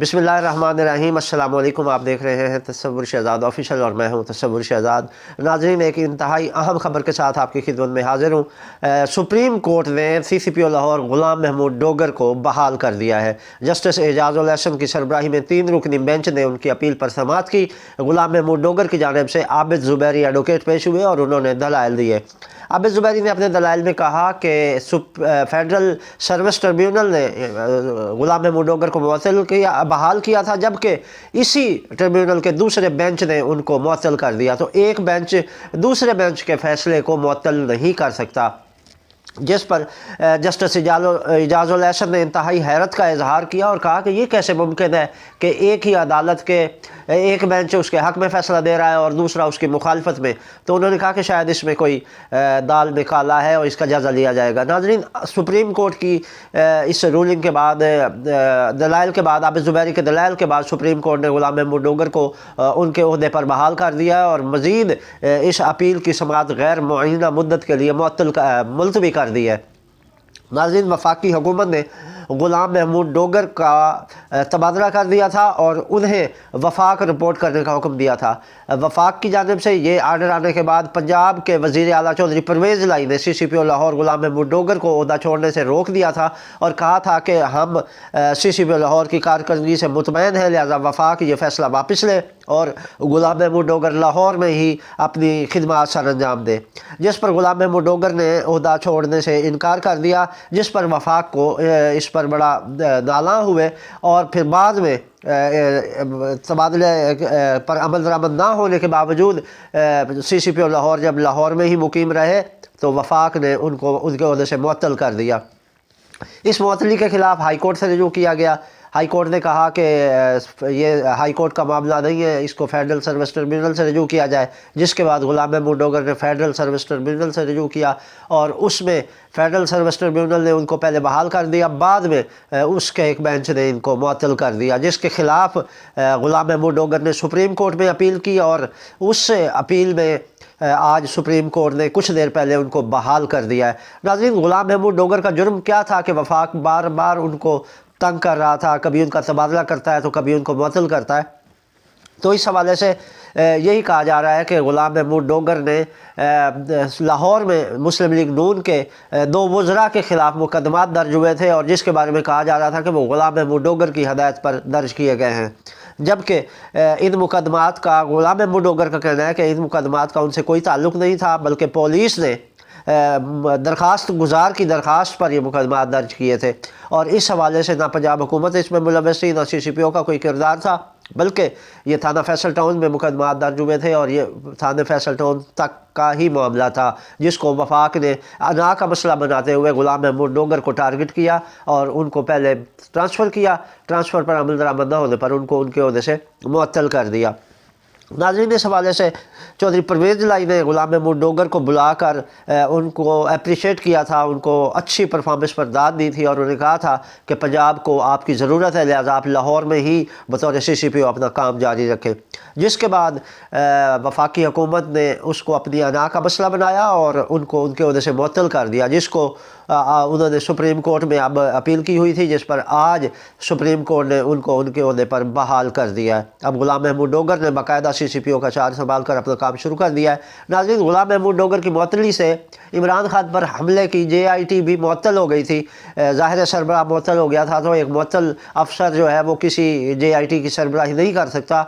बिस्मिल्लाहिर्रहमानिर्रहीम। अस्सलाम वालेकुम। आप देख रहे हैं तसव्वुर शहज़ाद ऑफिशियल और मैं हूं तसव्वुर शहज़ाद। नाज़रीन, एक इंतहाई अहम खबर के साथ आपकी खिदमत में हाजिर हूं। सुप्रीम कोर्ट ने CCPO लाहौर गुलाम महमूद डोगर को बहाल कर दिया है। जस्टिस एजाजुल एहसन की सरबराही में 3 रुकनी बेंच ने उनकी अपील पर समाअत की। गुलाम महमूद डोगर की जानिब से आबिद ज़ुबैरी एडवोकेट पेश हुए और उन्होंने दलाइल दिए। आबिद ज़ुबैरी ने अपने दलाइल में कहा कि फेडरल सर्विस ट्रिब्यूनल ने गुलाम महमूद डोगर को बहाल किया था, जबकि इसी ट्रिब्यूनल के दूसरे बेंच ने उनको मुअत्तल कर दिया। तो एक बेंच दूसरे बेंच के फैसले को मुअत्तल नहीं कर सकता, जिस पर जस्टिस एजाजुल एहसन ने इंतहाई हैरत का इजहार किया और कहा कि ये कैसे मुमकिन है कि एक ही अदालत के एक बेंच उसके हक़ में फ़ैसला दे रहा है और दूसरा उसकी मुखालफत में। तो उन्होंने कहा कि शायद इसमें कोई दाल में काला है और इसका जायज़ा लिया जाएगा। नाज़रीन, सुप्रीम कोर्ट की इस रूलिंग के बाद, दलाइल के बाद, आबिद ज़ुबैरी के दलाइल के बाद सुप्रीम कोर्ट ने गुलाम महमूद डोगर को उनके ओहदे पर बहाल कर दिया है और मज़ीद इस अपील की समाअत गैर मुअय्यना मुद्दत के लिए मुलतवी कर दी है। नाज़रीन, वफाकी हुकूमत ने गुलाम महमूद डोगर का तबादला कर दिया था और उन्हें वफाक रिपोर्ट करने का हुक्म दिया था। वफाक की जानिब से ये आर्डर आने के बाद पंजाब के वज़ीर आला चौधरी परवेज़ लाई ने CCPO लाहौर गुलाम महमूद डोगर को ओहदा छोड़ने से रोक दिया था और कहा था कि हम CCPO लाहौर की कारकर्दगी से मुतमईन हैं, लिहाजा वफाक ये फ़ैसला वापस ले और गुलाम महमूद डोगर लाहौर में ही अपनी खिदमत सर अंजाम दे। जिस पर गुलाम महमूद डोगर ने ओहदा छोड़ने से इनकार कर दिया, जिस पर वफाक को इस पर बड़ा नाला हुए और फिर बाद में तबादले पर अमल दरामद ना होने के बावजूद CCPO लाहौर जब लाहौर में ही मुकीम रहे तो वफाक ने उनको उनके ओहदे से मुअत्तल कर दिया। इस मुअत्तली के ख़िलाफ़ हाई कोर्ट से रजू किया गया। हाई कोर्ट ने कहा कि ये हाई कोर्ट का मामला नहीं है, इसको फेडरल सर्विस ट्रिब्यूनल से रजू किया जाए, जिसके बाद गुलाम महमूद डोगर ने फेडरल सर्विस ट्रिब्यूनल से रजू किया और उसमें फेडरल सर्विस ट्रिब्यूनल ने उनको पहले बहाल कर दिया, बाद में उसके एक बेंच ने इनको मुअत्तल कर दिया, जिसके ख़िलाफ़ गुलाम महमूद डोगर ने सुप्रीम कोर्ट में अपील की और उस अपील में आज सुप्रीम कोर्ट ने कुछ देर पहले उनको बहाल कर दिया है। नाज़रीन, गुलाम महमूद डोगर का जुर्म क्या था कि वफाक बार बार उनको तंग कर रहा था, कभी उनका तबादला करता है तो कभी उनको मुअत्तल करता है। तो इस हवाले से यही कहा जा रहा है कि गुलाम महमूद डोगर ने लाहौर में मुस्लिम लीग नून के 2 वज़रा के ख़िलाफ़ मुकदमात दर्ज हुए थे और जिसके बारे में कहा जा रहा था कि वो गुलाम महमूद डोगर की हदायत पर दर्ज किए गए हैं, जबकि इन मुकदमात का गुलाम महमूद डोगर का कहना है कि इन मुकदमात का उनसे कोई ताल्लुक़ नहीं था, बल्कि पुलिस ने दरख्वास्त गुजार की दरख्वास्त पर ये मुकदमा दर्ज किए थे और इस हवाले से ना पंजाब हुकूमत इसमें मुलव्वस थी, ना CCPO का कोई किरदार था, बल्कि ये थाना फैसल टाउन में मुकदमा दर्ज हुए थे और ये थाने फैसल टाउन तक का ही मामला था, जिसको वफाक ने अना का मसला बनाते हुए गुलाम महमूद डोगर को टारगेट किया और उनको पहले ट्रांसफ़र किया। ट्रांसफ़र पर अमल दरामद न होने पर उनको उनके ओहदे से मुअत्तल कर दिया। नाज़रीन, इस हवाले से चौधरी परवेज़ लाई ने गुलाम महमूद डोगर को बुलाकर उनको अप्रिशिएट किया था, उनको अच्छी परफॉर्मेंस पर दाद दी थी और उन्होंने कहा था कि पंजाब को आपकी ज़रूरत है, लिहाजा आप लाहौर में ही बतौर CCPO अपना काम जारी रखें। जिसके बाद वफाकी हुकूमत ने उसको अपनी अना का मसला बनाया और उनको उनके ओहदे से मुअत्तल कर दिया, जिसको उन्होंने सुप्रीम कोर्ट में अब अपील की हुई थी, जिस पर आज सुप्रीम कोर्ट ने उनको उनके ओहदे पर बहाल कर दिया है। अब गुलाम महमूद डोगर ने बाकायदा CCPO का चार्ज संभाल कर अपना काम शुरू कर दिया है। नाज़रीन, गुलाम महमूद डोगर की मुअत्तली से इमरान खान पर हमले की JIT भी मुअत्तल हो गई थी। ज़ाहिर सरबराह मुअत्तल हो गया था, तो एक मुअत्तल अफसर जो है वो किसी JIT की सरबराही नहीं कर सकता।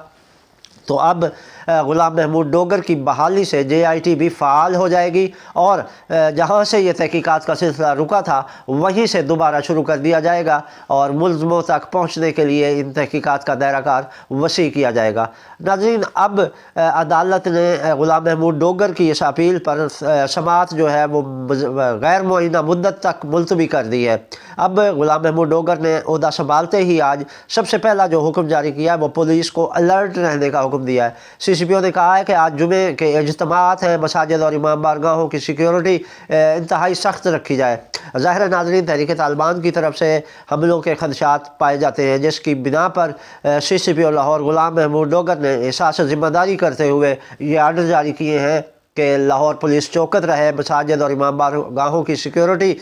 तो अब गुलाम महमूद डोगर की बहाली से JIT भी फ़ाल हो जाएगी और जहाँ से ये तहकीकात का सिलसिला रुका था वहीं से दोबारा शुरू कर दिया जाएगा और मुल्ज़मों तक पहुँचने के लिए इन तहकीकात का दायरा कार वसी किया जाएगा। नाज़रीन, अब अदालत ने गुलाम महमूद डोगर की इस अपील पर समाअत जो है वो गैर मुअय्यना मुद्दत तक मुलतवी कर दी है। अब गुलाम महमूद डोगर ने ओहदा संभालते ही आज सबसे पहला जो हुक्म जारी किया है वो पुलिस को अलर्ट रहने का हुक्म दिया है। CCPO ने कहा है कि आज जुमे के इज्तिमात हैं, मसाजिद और इमाम बारगाहों की सिक्योरिटी इंतहाई सख्त रखी जाए। ज़ाहिर नाज़रीन, तहरीक तालिबान की तरफ से हमलों के खदशात पाए जाते हैं, जिसकी बिना पर CCPO लाहौर गुलाम महमूद डोगर ने एहसास ज़िम्मेदारी करते हुए ये आर्डर जारी किए हैं کہ لاہور پولیس چوکت رہے، مساجد اور امام بارگاہوں کی سیکیورٹی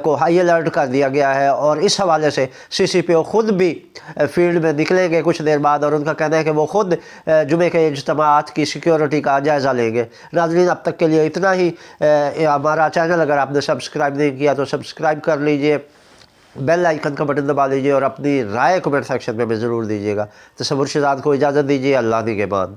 کو ہائی الرٹ کر دیا گیا ہے، اور اس حوالے سے سی سی پی او خود بھی فیلڈ میں نکلیں گے کچھ دیر بعد، اور ان کا کہنا ہے کہ وہ خود جمعے کے اجتماعات کی سیکیورٹی کا جائزہ لیں گے۔ ناظرین اب تک کے لیے اتنا ہی۔ ہمارا چینل اگر آپ نے سبسکرائب نہیں کیا تو سبسکرائب کر لیجئے، بیل آئیکن کا بٹن دبا لیجئے، اور اپنی رائے کمنٹ سیکشن میں ضرور دیجیے گا۔ تصور شہزاد کو اجازت دیجیے، اللہ نگہبان۔